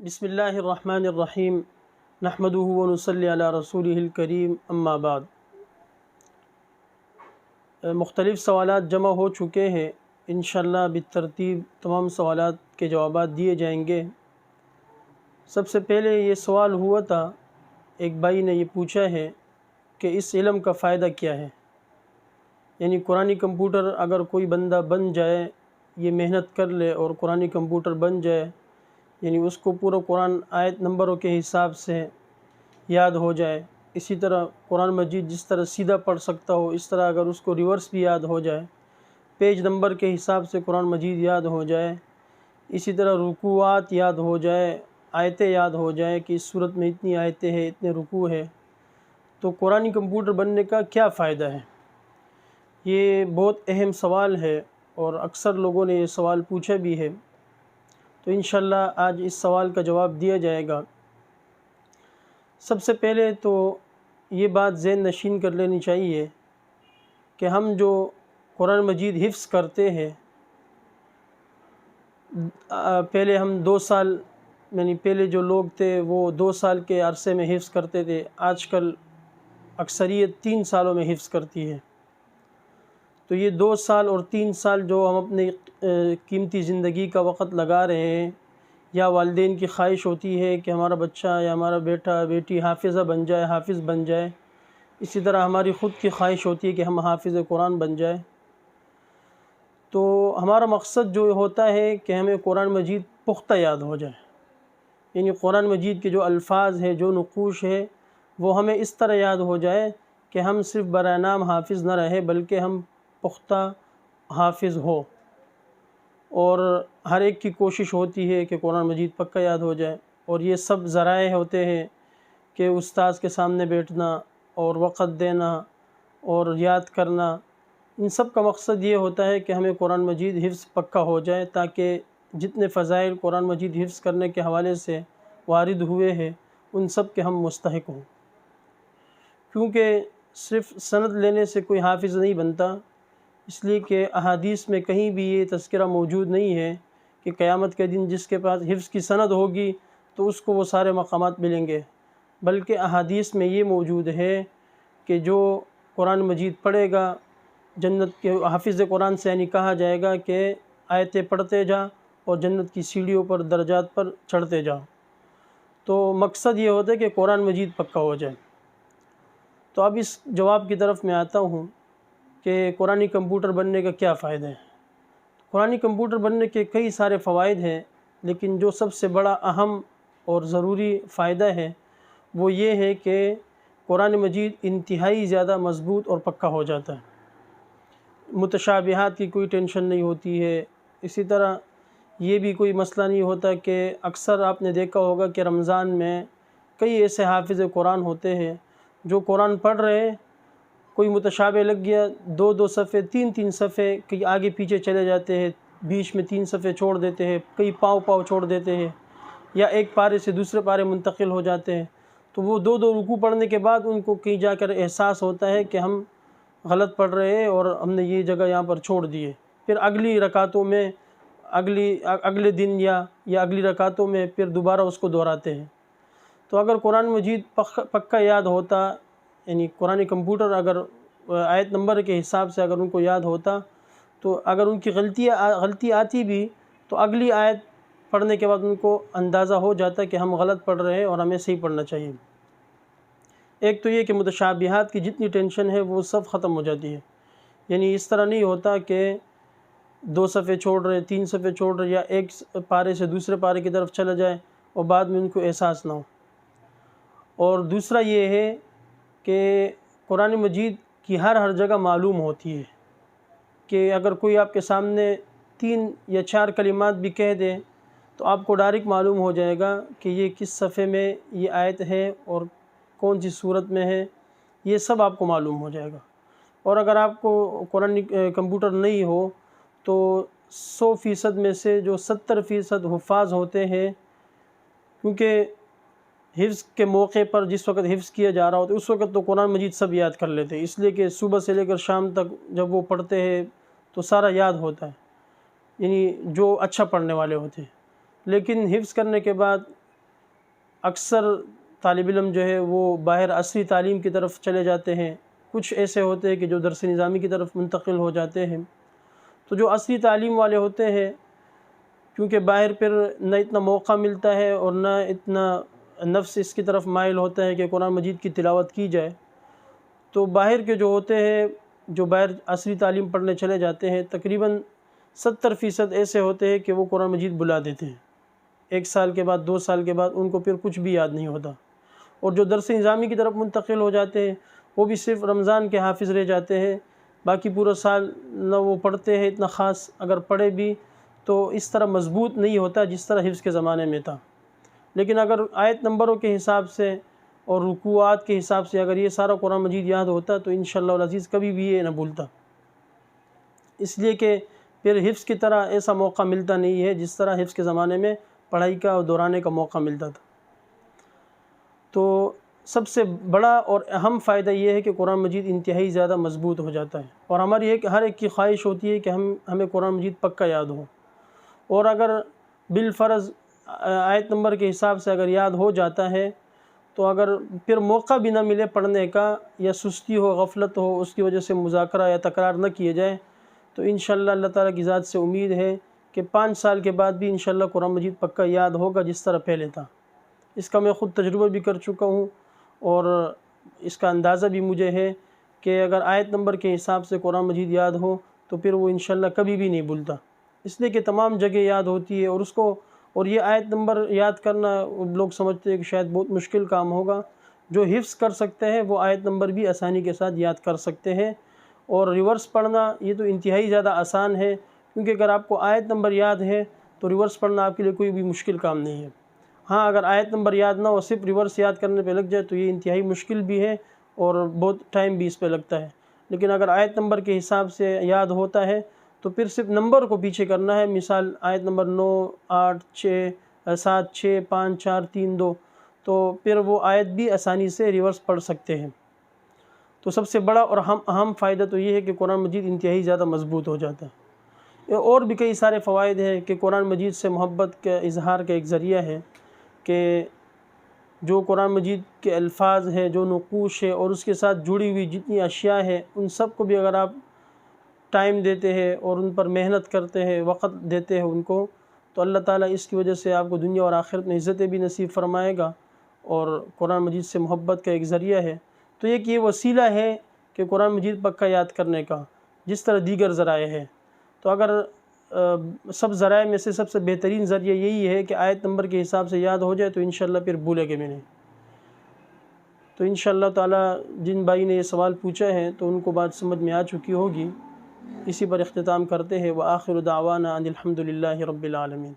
بسم اللہ الرحمن الرحیم نحمدہ ونصلی علی رسولہ الکریم اما بعد۔ مختلف سوالات جمع ہو چکے ہیں، انشاءاللہ بالترتیب تمام سوالات کے جوابات دیے جائیں گے۔ سب سے پہلے یہ سوال ہوا تھا، ایک بھائی نے یہ پوچھا ہے کہ اس علم کا فائدہ کیا ہے؟ یعنی قرآنی کمپیوٹر اگر کوئی بندہ بن جائے، یہ محنت کر لے اور قرآنی کمپیوٹر بن جائے، یعنی اس کو پورا قرآن آیت نمبروں کے حساب سے یاد ہو جائے، اسی طرح قرآن مجید جس طرح سیدھا پڑھ سکتا ہو اس طرح اگر اس کو ریورس بھی یاد ہو جائے، پیج نمبر کے حساب سے قرآن مجید یاد ہو جائے، اسی طرح رکوعات یاد ہو جائے، آیتیں یاد ہو جائے کہ اس صورت میں اتنی آیتیں ہیں، اتنے رکوع ہے، تو قرآنی کمپیوٹر بننے کا کیا فائدہ ہے؟ یہ بہت اہم سوال ہے اور اکثر لوگوں نے یہ سوال پوچھا بھی ہے، تو انشاءاللہ آج اس سوال کا جواب دیا جائے گا۔ سب سے پہلے تو یہ بات ذہن نشین کر لینی چاہیے کہ ہم جو قرآن مجید حفظ کرتے ہیں، پہلے ہم 2 سال، یعنی پہلے جو لوگ تھے وہ 2 سال کے عرصے میں حفظ کرتے تھے، آج کل اکثریت 3 سالوں میں حفظ کرتی ہے۔ تو یہ 2 سال اور 3 سال جو ہم اپنے قیمتی زندگی کا وقت لگا رہے ہیں، یا والدین کی خواہش ہوتی ہے کہ ہمارا بچہ یا ہمارا بیٹا بیٹی حافظہ بن جائے، حافظ بن جائے، اسی طرح ہماری خود کی خواہش ہوتی ہے کہ ہم حافظ قرآن بن جائے، تو ہمارا مقصد جو ہوتا ہے کہ ہمیں قرآن مجید پختہ یاد ہو جائے، یعنی قرآن مجید کے جو الفاظ ہے، جو نقوش ہے، وہ ہمیں اس طرح یاد ہو جائے کہ ہم صرف برائے نام حافظ نہ رہے بلکہ ہم پختہ حافظ ہو۔ اور ہر ایک کی کوشش ہوتی ہے کہ قرآن مجید پکا یاد ہو جائے، اور یہ سب ذرائع ہوتے ہیں کہ استاذ کے سامنے بیٹھنا اور وقت دینا اور یاد کرنا، ان سب کا مقصد یہ ہوتا ہے کہ ہمیں قرآن مجید حفظ پکا ہو جائے، تاکہ جتنے فضائل قرآن مجید حفظ کرنے کے حوالے سے وارد ہوئے ہیں ان سب کے ہم مستحق ہوں۔ کیونکہ صرف سند لینے سے کوئی حافظ نہیں بنتا، اس لیے کہ احادیث میں کہیں بھی یہ تذکرہ موجود نہیں ہے کہ قیامت کے دن جس کے پاس حفظ کی سند ہوگی تو اس کو وہ سارے مقامات ملیں گے، بلکہ احادیث میں یہ موجود ہے کہ جو قرآن مجید پڑھے گا، جنت کے حافظ قرآن سے یعنی کہا جائے گا کہ آیتیں پڑھتے جا اور جنت کی سیڑھیوں پر درجات پر چڑھتے جا۔ تو مقصد یہ ہوتا ہے کہ قرآن مجید پکا ہو جائے۔ تو اب اس جواب کی طرف میں آتا ہوں کہ قرآنی کمپیوٹر بننے کا کیا فائدہ ہے۔ قرآنی کمپیوٹر بننے کے کئی سارے فوائد ہیں، لیکن جو سب سے بڑا اہم اور ضروری فائدہ ہے وہ یہ ہے کہ قرآن مجید انتہائی زیادہ مضبوط اور پکا ہو جاتا ہے، متشابہات کی کوئی ٹینشن نہیں ہوتی ہے۔ اسی طرح یہ بھی کوئی مسئلہ نہیں ہوتا کہ اکثر آپ نے دیکھا ہوگا کہ رمضان میں کئی ایسے حافظ قرآن ہوتے ہیں جو قرآن پڑھ رہے، کوئی متشابہ لگ گیا، 2 صفحے 3 صفحے کئی آگے پیچھے چلے جاتے ہیں، بیچ میں 3 صفحے چھوڑ دیتے ہیں، کئی پاؤ چھوڑ دیتے ہیں، یا ایک پارے سے دوسرے پارے منتقل ہو جاتے ہیں، تو وہ 2 رکوع پڑھنے کے بعد ان کو کہیں جا کر احساس ہوتا ہے کہ ہم غلط پڑھ رہے ہیں اور ہم نے یہ جگہ یہاں پر چھوڑ دی ہے، پھر اگلی رکعتوں میں اگلے دن یا اگلی رکعتوں میں پھر دوبارہ اس کو دہراتے ہیں۔ تو اگر قرآن مجید پکا یاد ہوتا، یعنی قرآن کمپیوٹر اگر آیت نمبر کے حساب سے اگر ان کو یاد ہوتا، تو اگر ان کی غلطی آتی بھی تو اگلی آیت پڑھنے کے بعد ان کو اندازہ ہو جاتا کہ ہم غلط پڑھ رہے ہیں اور ہمیں صحیح پڑھنا چاہیے۔ ایک تو یہ کہ متشابہات کی جتنی ٹینشن ہے وہ سب ختم ہو جاتی ہے، یعنی اس طرح نہیں ہوتا کہ 2 صفحے چھوڑ رہے، 3 صفحے چھوڑ رہے، یا ایک پارے سے دوسرے پارے کی طرف چلا جائے اور بعد میں ان کو احساس نہ ہو۔ اور دوسرا یہ ہے کہ قرآن مجید کی ہر جگہ معلوم ہوتی ہے، کہ اگر کوئی آپ کے سامنے 3 یا 4 کلمات بھی کہہ دے تو آپ کو ڈائریکٹ معلوم ہو جائے گا کہ یہ کس صفحے میں یہ آیت ہے اور کون سی صورت میں ہے، یہ سب آپ کو معلوم ہو جائے گا۔ اور اگر آپ کو قرآن کمپیوٹر نہیں ہو تو 100% میں سے جو 70% حفاظ ہوتے ہیں، کیونکہ حفظ کے موقع پر جس وقت حفظ کیا جا رہا ہوتا ہے اس وقت تو قرآن مجید سب یاد کر لیتے ہیں، اس لیے کہ صبح سے لے کر شام تک جب وہ پڑھتے ہیں تو سارا یاد ہوتا ہے، یعنی جو اچھا پڑھنے والے ہوتے ہیں۔ لیکن حفظ کرنے کے بعد اکثر طالب علم جو ہے وہ باہر عصری تعلیم کی طرف چلے جاتے ہیں، کچھ ایسے ہوتے ہیں کہ جو درس نظامی کی طرف منتقل ہو جاتے ہیں۔ تو جو عصری تعلیم والے ہوتے ہیں، کیونکہ باہر پھر نہ اتنا موقع ملتا ہے اور نہ اتنا نفس اس کی طرف مائل ہوتا ہے کہ قرآن مجید کی تلاوت کی جائے، تو باہر کے جو ہوتے ہیں، جو باہر عصری تعلیم پڑھنے چلے جاتے ہیں، تقریباً 70% ایسے ہوتے ہیں کہ وہ قرآن مجید بلا دیتے ہیں۔ 1 سال کے بعد 2 سال کے بعد ان کو پھر کچھ بھی یاد نہیں ہوتا، اور جو درس نظامی کی طرف منتقل ہو جاتے ہیں وہ بھی صرف رمضان کے حافظ رہ جاتے ہیں، باقی پورا سال نہ وہ پڑھتے ہیں اتنا خاص، اگر پڑھے بھی تو اس طرح مضبوط نہیں ہوتا جس طرح حفظ کے زمانے میں تھا۔ لیکن اگر آیت نمبروں کے حساب سے اور رکوعات کے حساب سے اگر یہ سارا قرآن مجید یاد ہوتا تو انشاءاللہ العزیز کبھی بھی یہ نہ بھولتا، اس لیے کہ پھر حفظ کی طرح ایسا موقع ملتا نہیں ہے جس طرح حفظ کے زمانے میں پڑھائی کا اور دہرانے کا موقع ملتا تھا۔ تو سب سے بڑا اور اہم فائدہ یہ ہے کہ قرآن مجید انتہائی زیادہ مضبوط ہو جاتا ہے، اور ہماری ہر ایک کی خواہش ہوتی ہے کہ ہمیں قرآن مجید پکا یاد ہو، اور اگر بالفرض آیت نمبر کے حساب سے اگر یاد ہو جاتا ہے تو اگر پھر موقع بھی نہ ملے پڑھنے کا، یا سستی ہو، غفلت ہو، اس کی وجہ سے مذاکرہ یا تکرار نہ کیے جائے، تو انشاءاللہ اللہ تعالیٰ کی ذات سے امید ہے کہ 5 سال کے بعد بھی انشاءاللہ قرآن مجید پکا یاد ہوگا جس طرح پہلے تھا۔ اس کا میں خود تجربہ بھی کر چکا ہوں، اور اس کا اندازہ بھی مجھے ہے کہ اگر آیت نمبر کے حساب سے قرآن مجید یاد ہو تو پھر وہ انشاءاللہ کبھی بھی نہیں بھولتا، اس لیے کہ تمام جگہ یاد ہوتی ہے، اور یہ آیت نمبر یاد کرنا لوگ سمجھتے ہیں کہ شاید بہت مشکل کام ہوگا۔ جو حفظ کر سکتے ہیں وہ آیت نمبر بھی آسانی کے ساتھ یاد کر سکتے ہیں، اور ریورس پڑھنا یہ تو انتہائی زیادہ آسان ہے، کیونکہ اگر آپ کو آیت نمبر یاد ہے تو ریورس پڑھنا آپ کے لیے کوئی بھی مشکل کام نہیں ہے۔ ہاں، اگر آیت نمبر یاد نہ ہو، صرف ریورس یاد کرنے پہ لگ جائے تو یہ انتہائی مشکل بھی ہے اور بہت ٹائم بھی اس پہ لگتا ہے۔ لیکن اگر آیت نمبر کے حساب سے یاد ہوتا ہے تو پھر صرف نمبر کو پیچھے کرنا ہے، مثال آیت نمبر 9 8 6 7 6 5 4 3 2، تو پھر وہ آیت بھی آسانی سے ریورس پڑھ سکتے ہیں۔ تو سب سے بڑا اور اہم فائدہ تو یہ ہے کہ قرآن مجید انتہائی زیادہ مضبوط ہو جاتا ہے۔ اور بھی کئی سارے فوائد ہیں کہ قرآن مجید سے محبت کا اظہار کا ایک ذریعہ ہے، کہ جو قرآن مجید کے الفاظ ہیں، جو نقوش ہے، اور اس کے ساتھ جڑی ہوئی جتنی اشیاء ہیں، ان سب کو بھی اگر آپ ٹائم دیتے ہیں اور ان پر محنت کرتے ہیں، وقت دیتے ہیں ان کو، تو اللہ تعالیٰ اس کی وجہ سے آپ کو دنیا اور آخرت میں عزتیں بھی نصیب فرمائے گا، اور قرآن مجید سے محبت کا ایک ذریعہ ہے۔ تو یہ وسیلہ ہے کہ قرآن مجید پکا یاد کرنے کا، جس طرح دیگر ذرائع ہے۔ تو اگر سب ذرائع میں سے سب سے بہترین ذریعہ یہی ہے کہ آیت نمبر کے حساب سے یاد ہو جائے تو انشاءاللہ پھر بھولے گے بھی نہیں۔ تو انشاءاللہ تعالیٰ جن بھائی نے یہ سوال پوچھا ہے تو ان کو بات سمجھ میں آ چکی ہوگی۔ اسی پر اختتام کرتے ہیں، وآخر دعوانا ان الحمد للہ رب العالمین۔